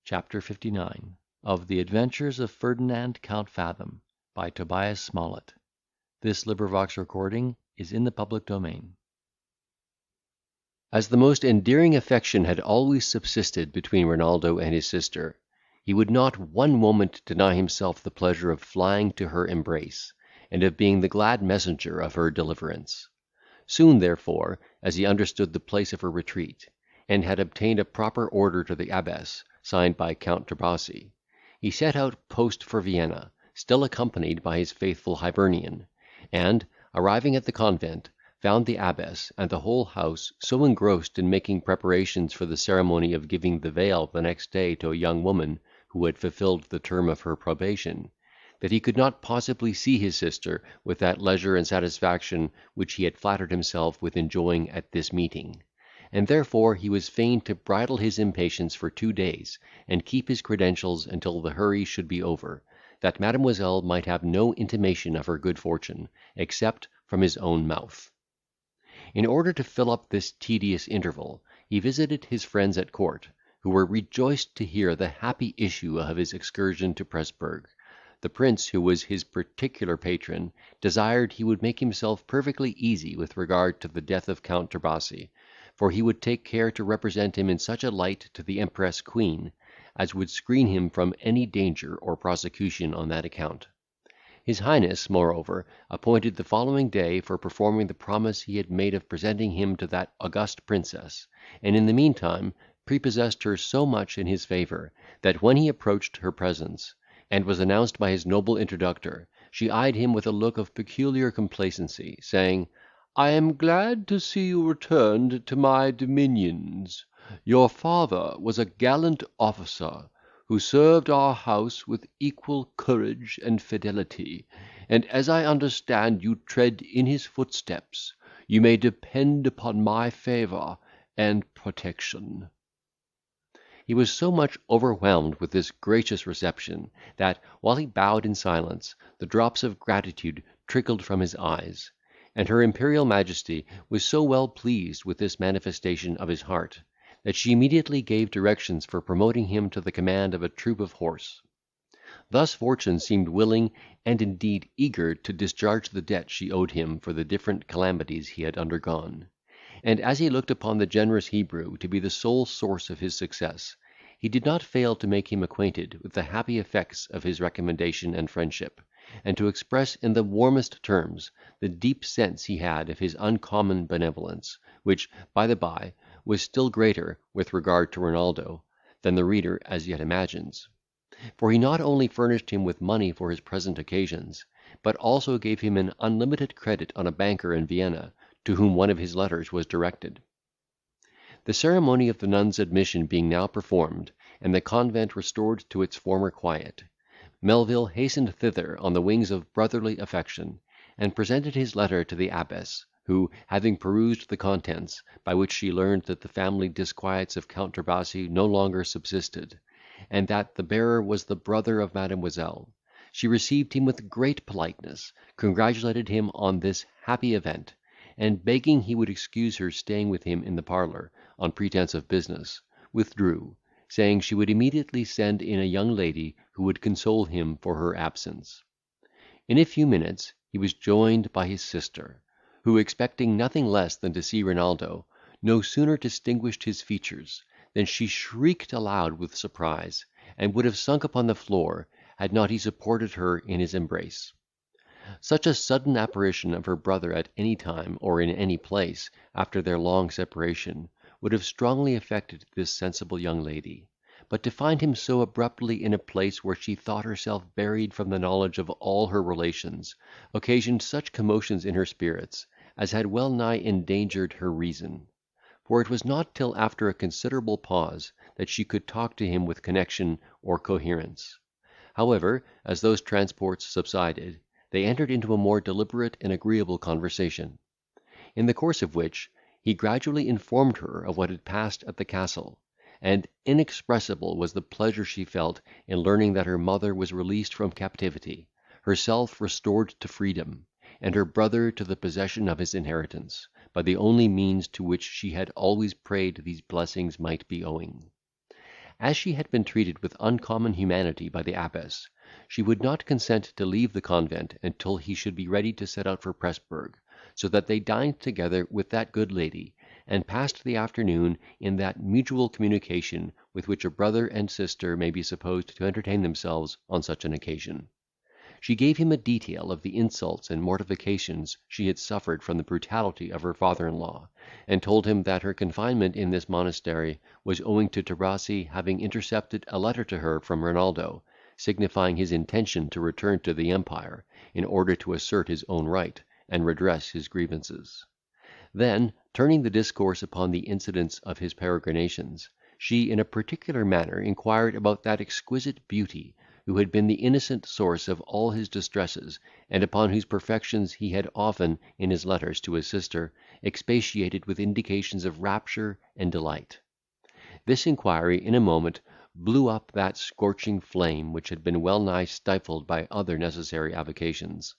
CHAPTER 59 of the Adventures of Ferdinand Count Fathom, by Tobias Smollett. Recording is in the public domain. As the most endearing affection had always subsisted between Renaldo and his sister, he would not one moment deny himself the pleasure of flying to her embrace, and of being the glad messenger of her deliverance. Soon, therefore, as he understood the place of her retreat, and had obtained a proper order to the abbess, signed by Count Tobias, he set out post for Vienna, still accompanied by his faithful Hibernian, and, arriving at the convent, found the abbess and the whole house so engrossed in making preparations for the ceremony of giving the veil the next day to a young woman who had fulfilled the term of her probation, that he could not possibly see his sister with that leisure and satisfaction which he had flattered himself with enjoying at this meeting; and therefore he was fain to bridle his impatience for 2 days, and keep his credentials until the hurry should be over, that Mademoiselle might have no intimation of her good fortune, except from his own mouth. In order to fill up this tedious interval, he visited his friends at court, who were rejoiced to hear the happy issue of his excursion to Presburg. The prince, who was his particular patron, desired he would make himself perfectly easy with regard to the death of Count Tobias, for he would take care to represent him in such a light to the Empress Queen, as would screen him from any danger or prosecution on that account. His highness, moreover, appointed the following day for performing the promise he had made of presenting him to that august princess, and in the meantime prepossessed her so much in his favour, that when he approached her presence, and was announced by his noble introductor, she eyed him with a look of peculiar complacency, saying, "I am glad to see you returned to my dominions. Your father was a gallant officer, who served our house with equal courage and fidelity, and as I understand you tread in his footsteps, you may depend upon my favour and protection." He was so much overwhelmed with this gracious reception, that, while he bowed in silence, the drops of gratitude trickled from his eyes; and her imperial majesty was so well pleased with this manifestation of his heart, that she immediately gave directions for promoting him to the command of a troop of horse. Thus fortune seemed willing, and indeed eager, to discharge the debt she owed him for the different calamities he had undergone; and as he looked upon the generous Hebrew to be the sole source of his success, he did not fail to make him acquainted with the happy effects of his recommendation and friendship, and to express in the warmest terms the deep sense he had of his uncommon benevolence, which, by the bye, was still greater, with regard to Renaldo, than the reader as yet imagines. For he not only furnished him with money for his present occasions, but also gave him an unlimited credit on a banker in Vienna, to whom one of his letters was directed. The ceremony of the nun's admission being now performed, and the convent restored to its former quiet, Melvil hastened thither on the wings of brotherly affection, and presented his letter to the abbess, who, having perused the contents, by which she learned that the family disquiets of Count Tobias no longer subsisted, and that the bearer was the brother of Mademoiselle, she received him with great politeness, congratulated him on this happy event, and, begging he would excuse her staying with him in the parlour, on pretence of business, withdrew, saying she would immediately send in a young lady who would console him for her absence. In a few minutes he was joined by his sister, who, expecting nothing less than to see Renaldo, no sooner distinguished his features, than she shrieked aloud with surprise, and would have sunk upon the floor, had not he supported her in his embrace. Such a sudden apparition of her brother at any time, or in any place, after their long separation, would have strongly affected this sensible young lady; but to find him so abruptly in a place where she thought herself buried from the knowledge of all her relations, occasioned such commotions in her spirits, as had well nigh endangered her reason; for it was not till after a considerable pause that she could talk to him with connection or coherence. However, as those transports subsided, they entered into a more deliberate and agreeable conversation, in the course of which he gradually informed her of what had passed at the castle, and inexpressible was the pleasure she felt in learning that her mother was released from captivity, herself restored to freedom, and her brother to the possession of his inheritance, by the only means to which she had always prayed these blessings might be owing. As she had been treated with uncommon humanity by the abbess, she would not consent to leave the convent until he should be ready to set out for Presburg, so that they dined together with that good lady, and passed the afternoon in that mutual communication with which a brother and sister may be supposed to entertain themselves on such an occasion. She gave him a detail of the insults and mortifications she had suffered from the brutality of her father-in-law, and told him that her confinement in this monastery was owing to Tabrasi having intercepted a letter to her from Renaldo, signifying his intention to return to the empire, in order to assert his own right, and redress his grievances. Then, turning the discourse upon the incidents of his peregrinations, she in a particular manner inquired about that exquisite beauty, who had been the innocent source of all his distresses, and upon whose perfections he had often, in his letters to his sister, expatiated with indications of rapture and delight. This inquiry in a moment blew up that scorching flame which had been well nigh stifled by other necessary avocations.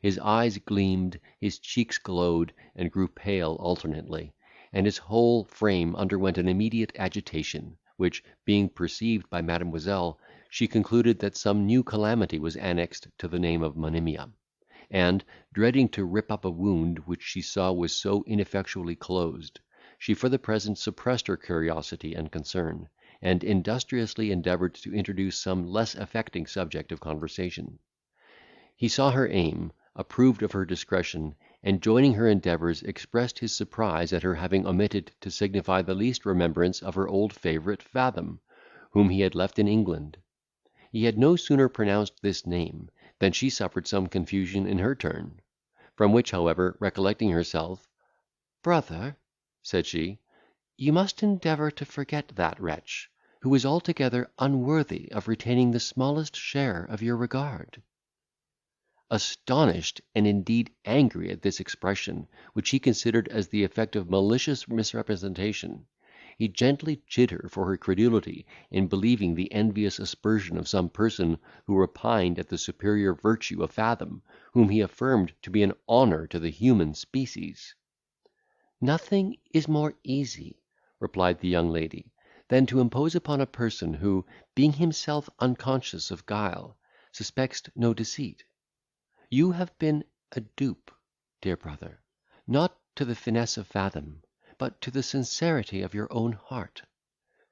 His eyes gleamed, his cheeks glowed, and grew pale alternately, and his whole frame underwent an immediate agitation, which, being perceived by Mademoiselle, she concluded that some new calamity was annexed to the name of Monimia; and, dreading to rip up a wound which she saw was so ineffectually closed, she for the present suppressed her curiosity and concern, and industriously endeavoured to introduce some less affecting subject of conversation. He saw her aim, approved of her discretion, and, joining her endeavours, expressed his surprise at her having omitted to signify the least remembrance of her old favourite Fathom, whom he had left in England. He had no sooner pronounced this name, than she suffered some confusion in her turn; from which, however, recollecting herself, "Brother," said she, "you must endeavour to forget that wretch, who is altogether unworthy of retaining the smallest share of your regard." Astonished, and indeed angry at this expression, which he considered as the effect of malicious misrepresentation, he gently chid her for her credulity in believing the envious aspersion of some person who repined at the superior virtue of Fathom, whom he affirmed to be an honour to the human species. "Nothing is more easy," replied the young lady, "than to impose upon a person who, being himself unconscious of guile, suspects no deceit. You have been a dupe, dear brother, not to the finesse of Fathom, but to the sincerity of your own heart.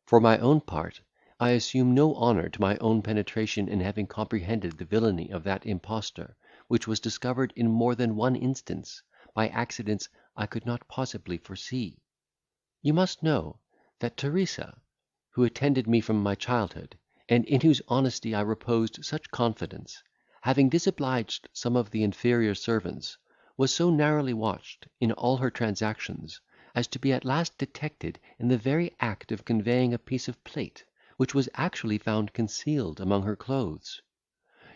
For my own part, I assume no honour to my own penetration in having comprehended the villainy of that impostor, which was discovered in more than one instance, by accidents I could not possibly foresee. You must know, that Teresa, who attended me from my childhood, and in whose honesty I reposed such confidence, having disobliged some of the inferior servants, was so narrowly watched in all her transactions, as to be at last detected in the very act of conveying a piece of plate, which was actually found concealed among her clothes.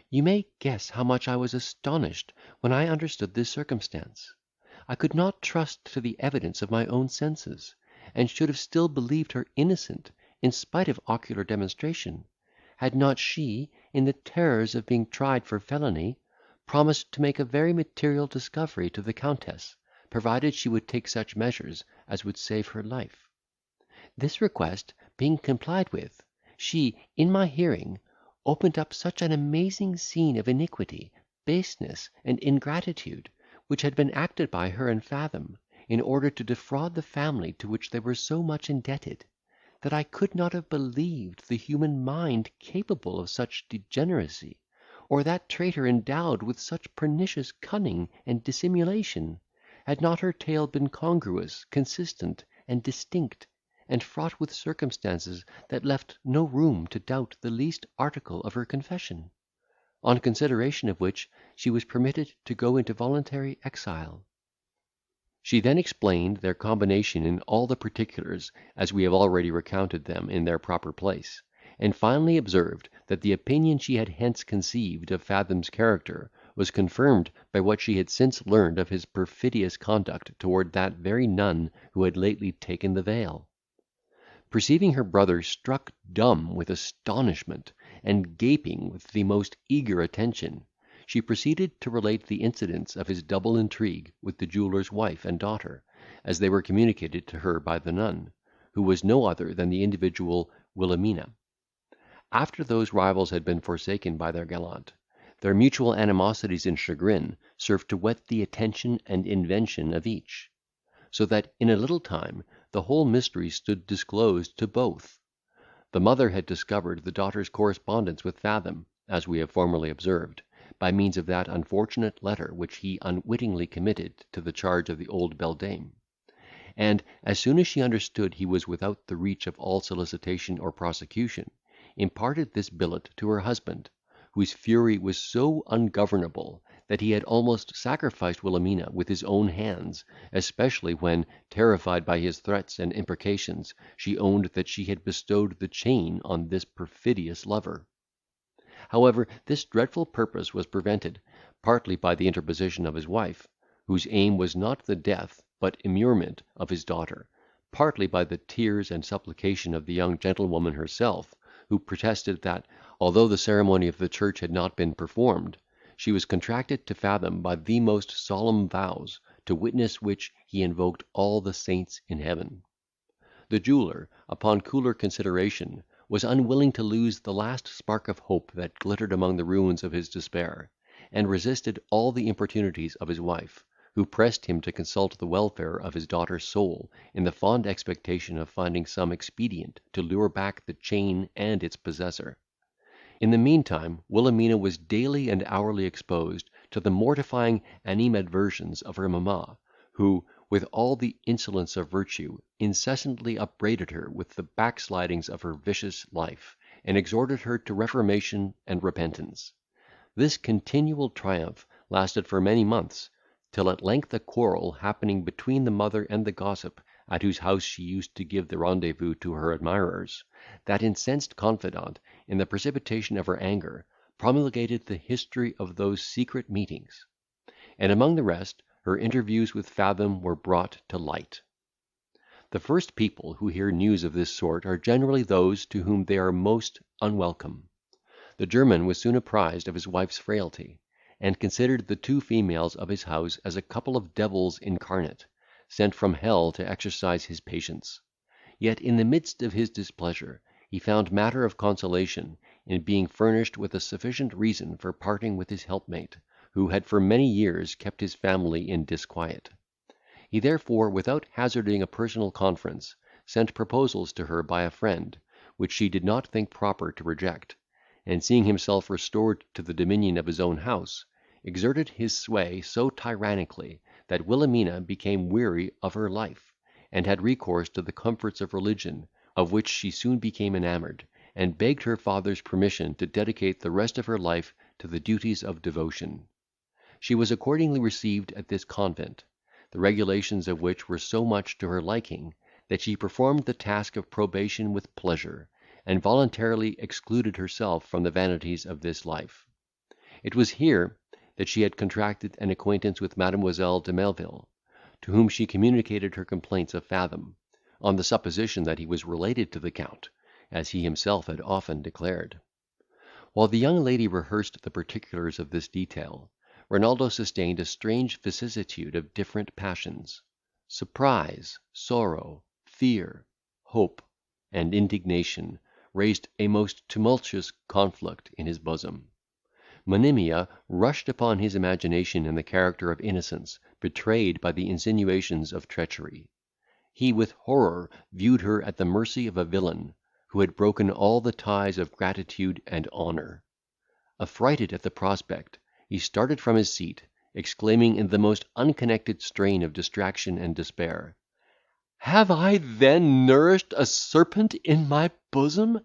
You may guess how much I was astonished when I understood this circumstance. I could not trust to the evidence of my own senses, and should have still believed her innocent, in spite of ocular demonstration, had not she, in the terrors of being tried for felony, promised to make a very material discovery to the Countess, provided she would take such measures as would save her life. This request being complied with, she, in my hearing, opened up such an amazing scene of iniquity, baseness, and ingratitude, which had been acted by her and Fathom, in order to defraud the family to which they were so much indebted, that I could not have believed the human mind capable of such degeneracy, or that traitor endowed with such pernicious cunning and dissimulation, had not her tale been congruous, consistent, and distinct, and fraught with circumstances that left no room to doubt the least article of her confession, on consideration of which she was permitted to go into voluntary exile. She then explained their combination in all the particulars, as we have already recounted them in their proper place, and finally observed, that the opinion she had hence conceived of Fathom's character was confirmed by what she had since learned of his perfidious conduct toward that very nun who had lately taken the veil. Perceiving her brother struck dumb with astonishment, and gaping with the most eager attention, she proceeded to relate the incidents of his double intrigue with the jeweller's wife and daughter, as they were communicated to her by the nun, who was no other than the individual Wilhelmina. After those rivals had been forsaken by their gallant, their mutual animosities and chagrin served to whet the attention and invention of each, so that in a little time the whole mystery stood disclosed to both. The mother had discovered the daughter's correspondence with Fathom, as we have formerly observed, by means of that unfortunate letter which he unwittingly committed to the charge of the old beldame; and, as soon as she understood he was without the reach of all solicitation or prosecution, imparted this billet to her husband, whose fury was so ungovernable, that he had almost sacrificed Wilhelmina with his own hands, especially when, terrified by his threats and imprecations, she owned that she had bestowed the chain on this perfidious lover. However, this dreadful purpose was prevented, partly by the interposition of his wife, whose aim was not the death, but immurement of his daughter, partly by the tears and supplication of the young gentlewoman herself, who protested that, although the ceremony of the church had not been performed, she was contracted to Fathom by the most solemn vows, to witness which he invoked all the saints in heaven. The jeweller, upon cooler consideration, was unwilling to lose the last spark of hope that glittered among the ruins of his despair, and resisted all the importunities of his wife, who pressed him to consult the welfare of his daughter's soul, in the fond expectation of finding some expedient to lure back the chain and its possessor. In the meantime, Wilhelmina was daily and hourly exposed to the mortifying animadversions of her mamma, who, with all the insolence of virtue, incessantly upbraided her with the backslidings of her vicious life, and exhorted her to reformation and repentance. This continual triumph lasted for many months, till at length a quarrel happening between the mother and the gossip, at whose house she used to give the rendezvous to her admirers, that incensed confidant, in the precipitation of her anger, promulgated the history of those secret meetings; and among the rest, her interviews with Fathom were brought to light. The first people who hear news of this sort are generally those to whom they are most unwelcome. The German was soon apprised of his wife's frailty, and considered the two females of his house as a couple of devils incarnate, sent from hell to exercise his patience. Yet, in the midst of his displeasure, he found matter of consolation in being furnished with a sufficient reason for parting with his helpmate, who had for many years kept his family in disquiet. He therefore, without hazarding a personal conference, sent proposals to her by a friend, which she did not think proper to reject, and seeing himself restored to the dominion of his own house, exerted his sway so tyrannically, that Wilhelmina became weary of her life, and had recourse to the comforts of religion, of which she soon became enamoured, and begged her father's permission to dedicate the rest of her life to the duties of devotion. She was accordingly received at this convent, the regulations of which were so much to her liking, that she performed the task of probation with pleasure, and voluntarily excluded herself from the vanities of this life. It was here that she had contracted an acquaintance with Mademoiselle de Melvil, to whom she communicated her complaints of Fathom, on the supposition that he was related to the Count, as he himself had often declared. While the young lady rehearsed the particulars of this detail, Renaldo sustained a strange vicissitude of different passions. Surprise, sorrow, fear, hope, and indignation raised a most tumultuous conflict in his bosom. Monimia rushed upon his imagination in the character of innocence, betrayed by the insinuations of treachery. He with horror viewed her at the mercy of a villain, who had broken all the ties of gratitude and honour. Affrighted at the prospect, he started from his seat, exclaiming in the most unconnected strain of distraction and despair, "Have I then nourished a serpent in my bosom?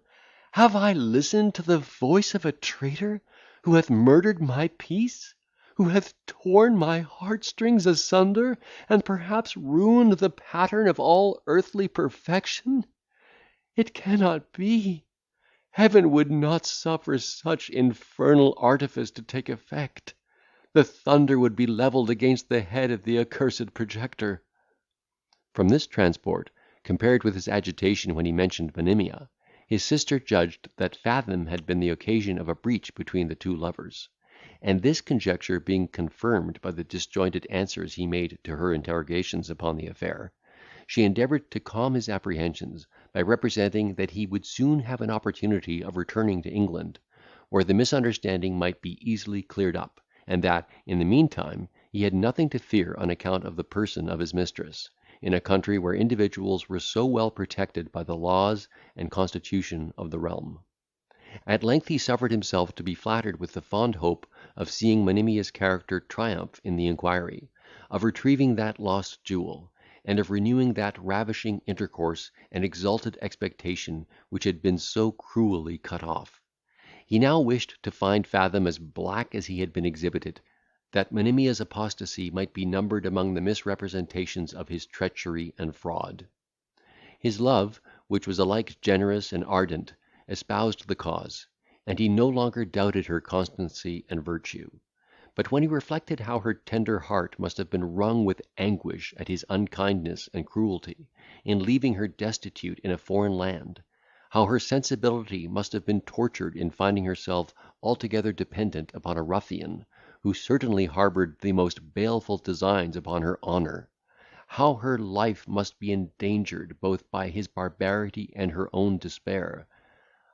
Have I listened to the voice of a traitor, who hath murdered my peace, who hath torn my heartstrings asunder, and perhaps ruined the pattern of all earthly perfection? It cannot be. Heaven would not suffer such infernal artifice to take effect. The thunder would be levelled against the head of the accursed projector." From this transport, compared with his agitation when he mentioned Monimia, his sister judged that Fathom had been the occasion of a breach between the two lovers; and this conjecture being confirmed by the disjointed answers he made to her interrogations upon the affair, she endeavoured to calm his apprehensions by representing that he would soon have an opportunity of returning to England, where the misunderstanding might be easily cleared up, and that, in the meantime, he had nothing to fear on account of the person of his mistress, in a country where individuals were so well protected by the laws and constitution of the realm. At length he suffered himself to be flattered with the fond hope of seeing Monimia's character triumph in the inquiry, of retrieving that lost jewel, and of renewing that ravishing intercourse and exalted expectation which had been so cruelly cut off. He now wished to find Fathom as black as he had been exhibited, that Monimia's apostasy might be numbered among the misrepresentations of his treachery and fraud. His love, which was alike generous and ardent, espoused the cause, and he no longer doubted her constancy and virtue. But when he reflected how her tender heart must have been wrung with anguish at his unkindness and cruelty, in leaving her destitute in a foreign land, how her sensibility must have been tortured in finding herself altogether dependent upon a ruffian, who certainly harboured the most baleful designs upon her honour, how her life must be endangered both by his barbarity and her own despair,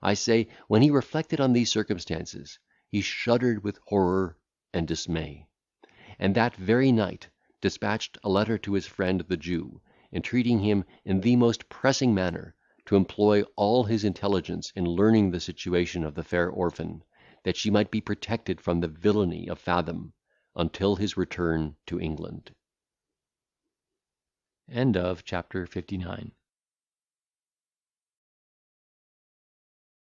I say, when he reflected on these circumstances, he shuddered with horror and dismay; and that very night despatched a letter to his friend the Jew, entreating him in the most pressing manner to employ all his intelligence in learning the situation of the fair orphan, that she might be protected from the villainy of Fathom, until his return to England. Chapter 59.